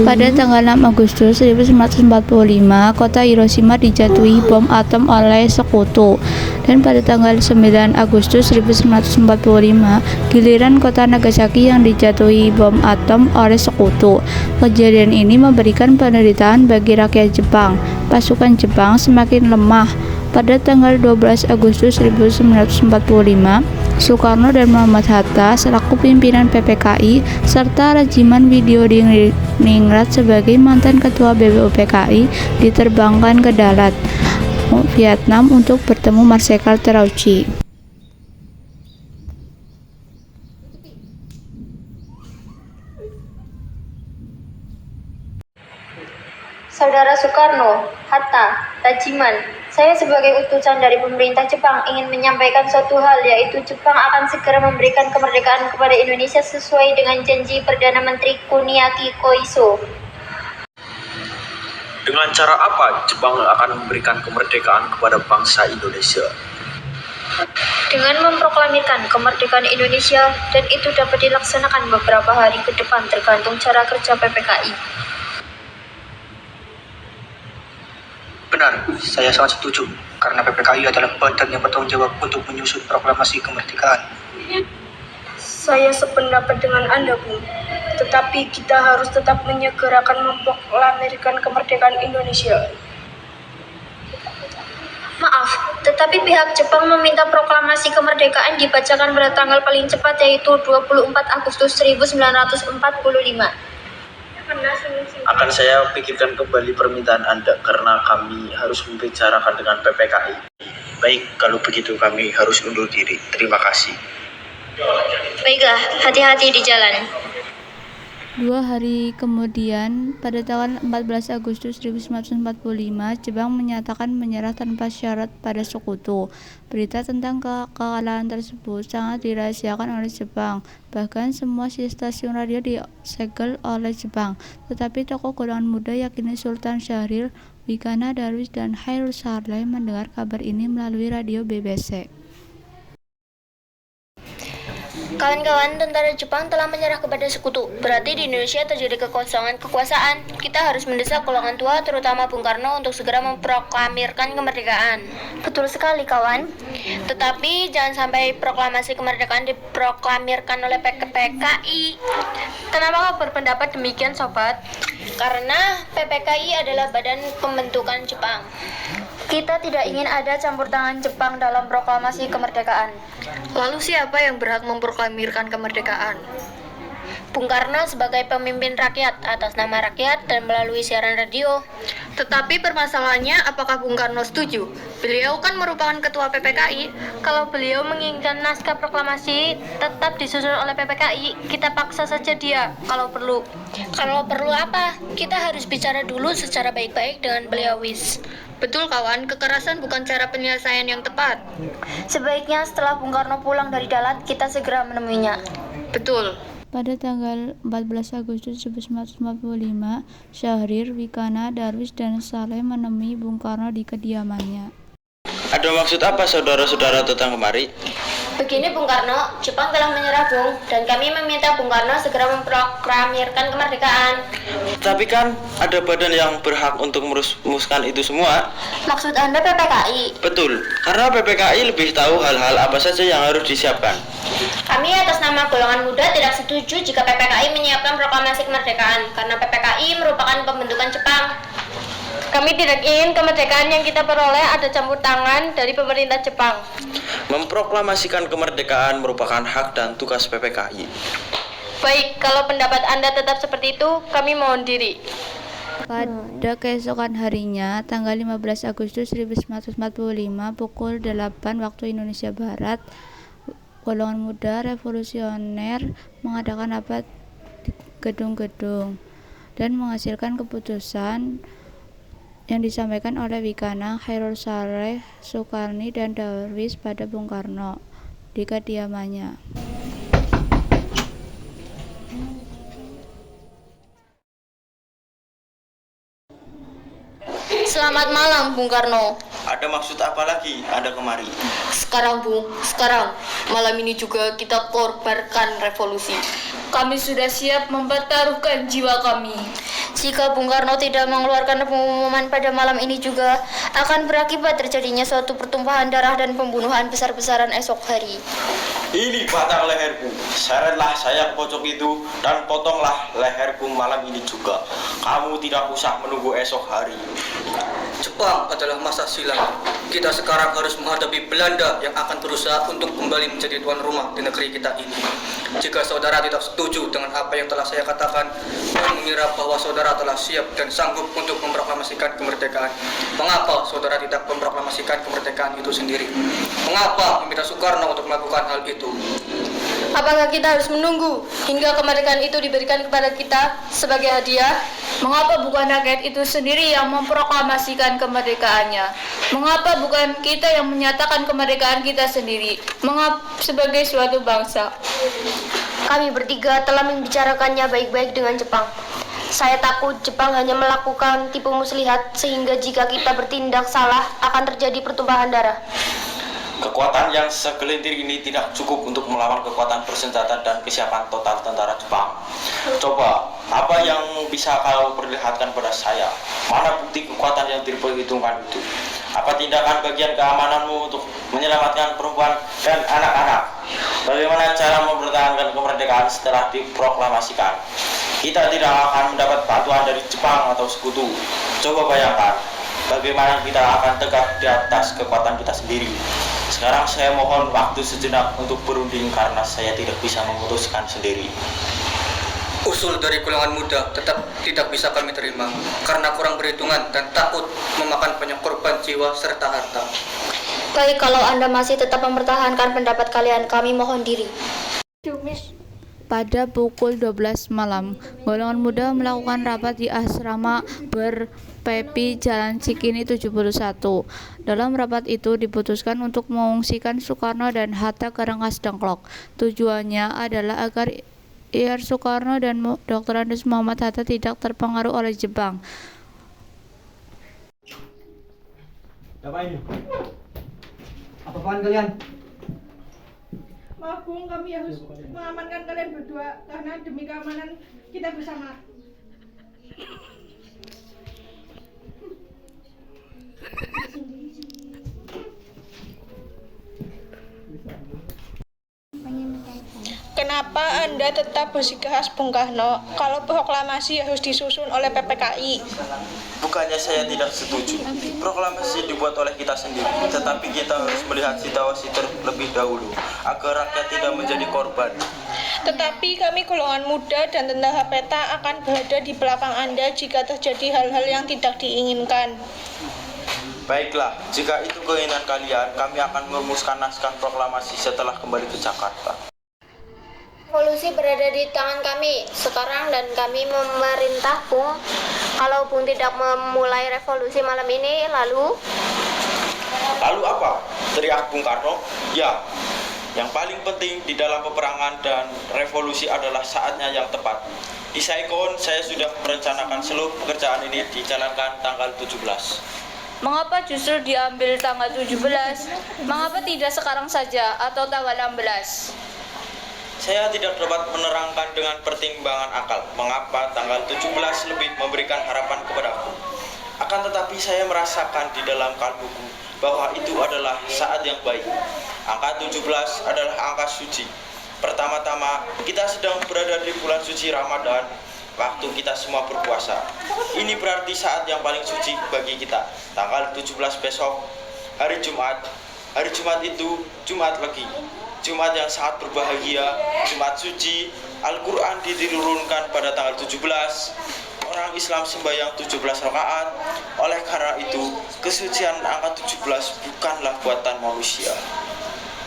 Pada tanggal 6 Agustus 1945, kota Hiroshima dijatuhi bom atom oleh sekutu. Dan pada tanggal 9 Agustus 1945, giliran kota Nagasaki yang dijatuhi bom atom oleh sekutu. Kejadian ini memberikan penderitaan bagi rakyat Jepang. Pasukan Jepang semakin lemah. Pada tanggal 12 Agustus 1945, Soekarno dan Muhammad Hatta selaku pimpinan PPKI serta Regimen Widodiningrat sebagai mantan ketua BPUPKI diterbangkan ke Dalat, Vietnam untuk bertemu Marsekal Terauchi. Saudara Soekarno, Hatta, Regimen, saya sebagai utusan dari pemerintah Jepang ingin menyampaikan suatu hal, yaitu Jepang akan segera memberikan kemerdekaan kepada Indonesia sesuai dengan janji Perdana Menteri Kuniaki Koiso. Dengan cara apa Jepang akan memberikan kemerdekaan kepada bangsa Indonesia? Dengan memproklamirkan kemerdekaan Indonesia, dan itu dapat dilaksanakan beberapa hari ke depan tergantung cara kerja PPKI. Benar, saya sangat setuju, karena PPKI adalah badan yang bertanggung jawab untuk menyusun proklamasi kemerdekaan. Saya sependapat dengan Anda, Bung. Tetapi kita harus tetap menyegerakan memproklamirkan kemerdekaan Indonesia. Maaf, tetapi pihak Jepang meminta proklamasi kemerdekaan dibacakan pada tanggal paling cepat, yaitu 24 Agustus 1945. Akan saya pikirkan kembali permintaan Anda karena kami harus membicarakan dengan PPKI. Baik, kalau begitu kami harus undur diri. Terima kasih. Baiklah, hati-hati di jalan. 2 hari kemudian, pada tanggal 14 Agustus 1945, Jepang menyatakan menyerah tanpa syarat pada sekutu. Berita tentang kekalahan tersebut sangat dirahasiakan oleh Jepang. Bahkan semua stasiun radio disegel oleh Jepang. Tetapi tokoh golongan muda yakni Sultan Syahrir, Wikana Darwis, dan Hairul Saleh mendengar kabar ini melalui radio BBC. Kawan-kawan, tentara Jepang telah menyerah kepada sekutu. Berarti di Indonesia terjadi kekosongan kekuasaan. Kita harus mendesak golongan tua, terutama Bung Karno, untuk segera memproklamirkan kemerdekaan. Betul sekali, kawan. Tetapi jangan sampai proklamasi kemerdekaan diproklamirkan oleh PPKI. Kenapa kau berpendapat demikian, Sobat? Karena PPKI adalah badan pembentukan Jepang. Kita tidak ingin ada campur tangan Jepang dalam proklamasi kemerdekaan. Lalu siapa yang berhak memproklamirkan kemerdekaan? Bung Karno sebagai pemimpin rakyat atas nama rakyat dan melalui siaran radio. Tetapi permasalahannya, apakah Bung Karno setuju? Beliau kan merupakan ketua PPKI. Kalau beliau menginginkan naskah proklamasi tetap disusun oleh PPKI, kita paksa saja dia kalau perlu. Kalau perlu apa? Kita harus bicara dulu secara baik-baik dengan beliau, Wis. Betul, kawan, kekerasan bukan cara penyelesaian yang tepat. Sebaiknya setelah Bung Karno pulang dari Dalat, kita segera menemuinya. Betul. Pada tanggal 14 Agustus 1945, Syahrir, Wikana, Darwis, dan Saleh menemui Bung Karno di kediamannya. Ada maksud apa saudara-saudara datang kemari? Begini Bung Karno, Jepang telah menyerah Bung, dan kami meminta Bung Karno segera memproklamirkan kemerdekaan. Tapi kan ada badan yang berhak untuk merumuskan itu semua. Maksud Anda PPKI? Betul, karena PPKI lebih tahu hal-hal apa saja yang harus disiapkan. Kami atas nama golongan muda tidak setuju jika PPKI menyiapkan proklamasi kemerdekaan, karena PPKI merupakan pembentukan Jepang. Kami tidak ingin kemerdekaan yang kita peroleh ada campur tangan dari pemerintah Jepang. Memproklamasikan kemerdekaan merupakan hak dan tugas PPKI. Baik, kalau pendapat Anda tetap seperti itu, kami mohon diri. Pada keesokan harinya, tanggal 15 Agustus 1945, pukul 8 waktu Indonesia Barat, golongan muda revolusioner mengadakan rapat di gedung-gedung dan menghasilkan keputusan yang disampaikan oleh Wikana, Hairul Saleh, Sukarni, dan Darwis pada Bung Karno di kediamannya. Selamat malam Bung Karno. Ada maksud apa lagi Anda kemari? Sekarang Bung, malam ini juga kita korbankan revolusi. Kami sudah siap mempertaruhkan jiwa kami. Jika Bung Karno tidak mengeluarkan pengumuman pada malam ini juga, akan berakibat terjadinya suatu pertumpahan darah dan pembunuhan besar-besaran esok hari. Ini batang leherku, seretlah saya ke pojok itu dan potonglah leherku malam ini juga. Kamu tidak usah menunggu esok hari. Jepang adalah masa silam. Kita sekarang harus menghadapi Belanda yang akan berusaha untuk kembali menjadi tuan rumah di negeri kita ini. Jika saudara tidak setuju dengan apa yang telah saya katakan dan mengira bahwa saudara telah siap dan sanggup untuk memproklamasikan kemerdekaan, mengapa saudara tidak memproklamasikan kemerdekaan itu sendiri? Mengapa meminta Soekarno untuk melakukan hal itu? Apakah kita harus menunggu hingga kemerdekaan itu diberikan kepada kita sebagai hadiah? Mengapa bukan rakyat itu sendiri yang memproklamasikan kemerdekaannya? Mengapa bukan kita yang menyatakan kemerdekaan kita sendiri? Mengapa sebagai suatu bangsa? Kami bertiga telah membicarakannya baik-baik dengan Jepang. Saya takut Jepang hanya melakukan tipu muslihat sehingga jika kita bertindak salah akan terjadi pertumpahan darah. Kekuatan yang segelintir ini tidak cukup untuk melawan kekuatan bersenjata dan kesiapan total tentara Jepang. Coba, apa yang bisa kau perlihatkan pada saya? Mana bukti kekuatan yang diperhitungkan itu? Apa tindakan bagian keamananmu untuk menyelamatkan perempuan dan anak-anak? Bagaimana cara mempertahankan kemerdekaan setelah diproklamasikan? Kita tidak akan mendapat bantuan dari Jepang atau sekutu. Coba bayangkan, bagaimana kita akan tegak di atas kekuatan kita sendiri. Sekarang saya mohon waktu sejenak untuk berunding karena saya tidak bisa memutuskan sendiri. Usul dari golongan muda tetap tidak bisa kami terima karena kurang perhitungan dan takut memakan banyak korban jiwa serta harta. Baik, kalau Anda masih tetap mempertahankan pendapat kalian, kami mohon diri. Pada pukul 12 malam, golongan muda melakukan rapat di asrama Berpepi Jalan Cikini 71. Dalam rapat itu diputuskan untuk mengungsikan Soekarno dan Hatta ke Rengas Dengklok. Tujuannya adalah agar Ir Soekarno dan Dr. Andes Muhammad Hatta tidak terpengaruh oleh Jepang. Apa ini? Apa-apaan kalian? Maaf Bung, kami harus mengamankan kalian berdua karena demi keamanan kita bersama. Kenapa Anda tetap bersikeras Bung Karno kalau proklamasi harus disusun oleh PPKI? Bukannya saya tidak setuju. Proklamasi dibuat oleh kita sendiri, tetapi kita harus melihat situasi terlebih dahulu agar rakyat tidak menjadi korban. Tetapi kami golongan muda dan tentara peta akan berada di belakang Anda jika terjadi hal-hal yang tidak diinginkan. Baiklah, jika itu keinginan kalian, kami akan merumuskan naskah proklamasi setelah kembali ke Jakarta. Revolusi berada di tangan kami sekarang dan kami memerintah Bung. Kalau Bung tidak memulai revolusi malam ini, lalu apa? Teriak Bung Karno. Ya, yang paling penting di dalam peperangan dan revolusi adalah saatnya yang tepat. Di Saigon, saya sudah merencanakan seluruh pekerjaan ini dijalankan tanggal 17. Mengapa justru diambil tanggal 17? Mengapa tidak sekarang saja atau tanggal 16? Saya tidak dapat menerangkan dengan pertimbangan akal mengapa tanggal 17 lebih memberikan harapan kepadaku. Akan tetapi saya merasakan di dalam kalbuku bahwa itu adalah saat yang baik. Angka 17 adalah angka suci. Pertama-tama, kita sedang berada di bulan suci Ramadan, waktu kita semua berpuasa. Ini berarti saat yang paling suci bagi kita. Tanggal 17 besok, hari Jumat. Hari Jumat itu Jumat lagi. Jumat yang sangat berbahagia, Jumat suci. Al-Quran diturunkan pada tanggal 17. Orang Islam sembahyang 17 rakaat. Oleh karena itu, kesucian angka 17 bukanlah buatan manusia.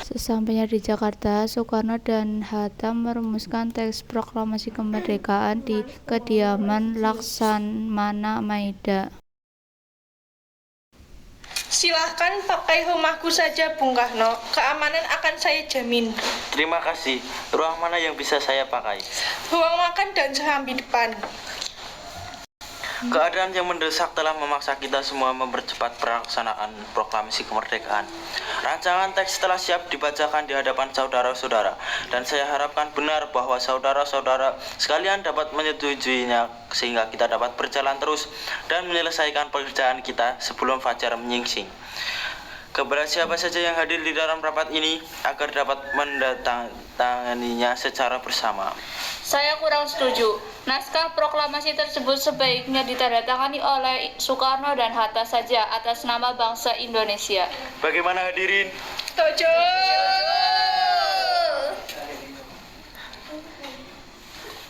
Sesampainya di Jakarta, Soekarno dan Hatta merumuskan teks proklamasi kemerdekaan di kediaman Laksamana Maida. Silahkan pakai rumahku saja Bung Karno, keamanan akan saya jamin. Terima kasih. Ruang mana yang bisa saya pakai? Ruang makan dan serambi depan. Keadaan yang mendesak telah memaksa kita semua mempercepat pelaksanaan proklamasi kemerdekaan. Rancangan teks telah siap dibacakan di hadapan saudara-saudara, dan saya harapkan benar bahwa saudara-saudara sekalian dapat menyetujuinya sehingga kita dapat berjalan terus dan menyelesaikan pekerjaan kita sebelum fajar menyingsing. Kepada siapa saja yang hadir di dalam rapat ini agar dapat mendatanganinya secara bersama. Saya kurang setuju. Naskah proklamasi tersebut sebaiknya ditandatangani oleh Soekarno dan Hatta saja atas nama bangsa Indonesia. Bagaimana hadirin? Setuju.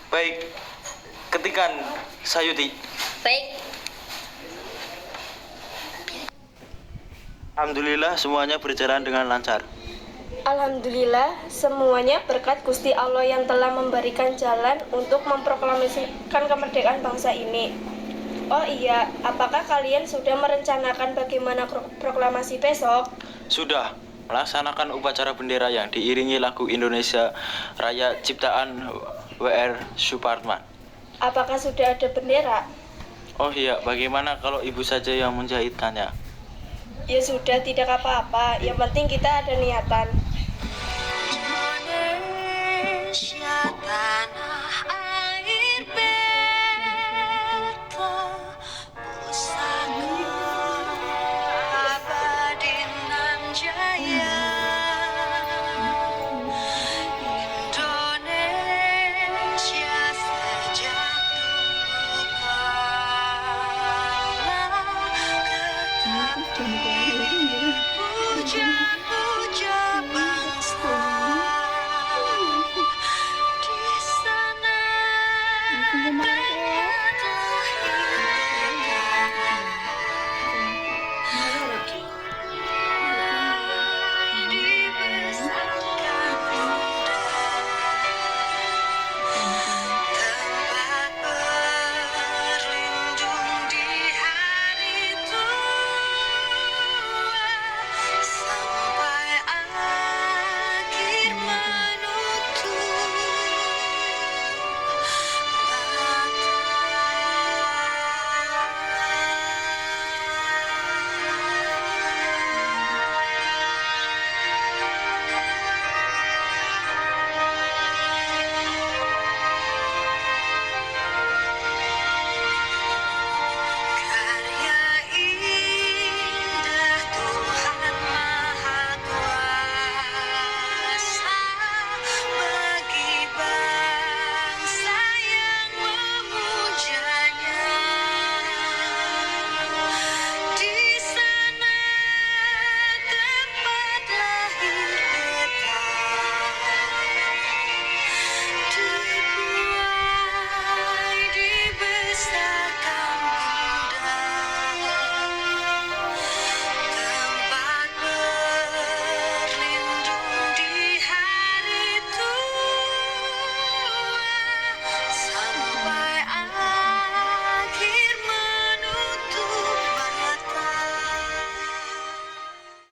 Baik, ketikan Sayuti. Baik. Alhamdulillah semuanya berjalan dengan lancar. Alhamdulillah, semuanya berkat Gusti Allah yang telah memberikan jalan untuk memproklamasikan kemerdekaan bangsa ini. Oh iya, apakah kalian sudah merencanakan bagaimana proklamasi besok? Sudah melaksanakan upacara bendera yang diiringi lagu Indonesia Raya ciptaan W.R. Supratman. Apakah sudah ada bendera? Oh iya, bagaimana kalau ibu saja yang menjahitkannya? Ya sudah, tidak apa-apa. Yang penting kita ada niatan. Indonesia tanah air beta pusaka abadi nan jaya. Indonesia sejak dulu kala tetap puja-puja bangsa. Di sana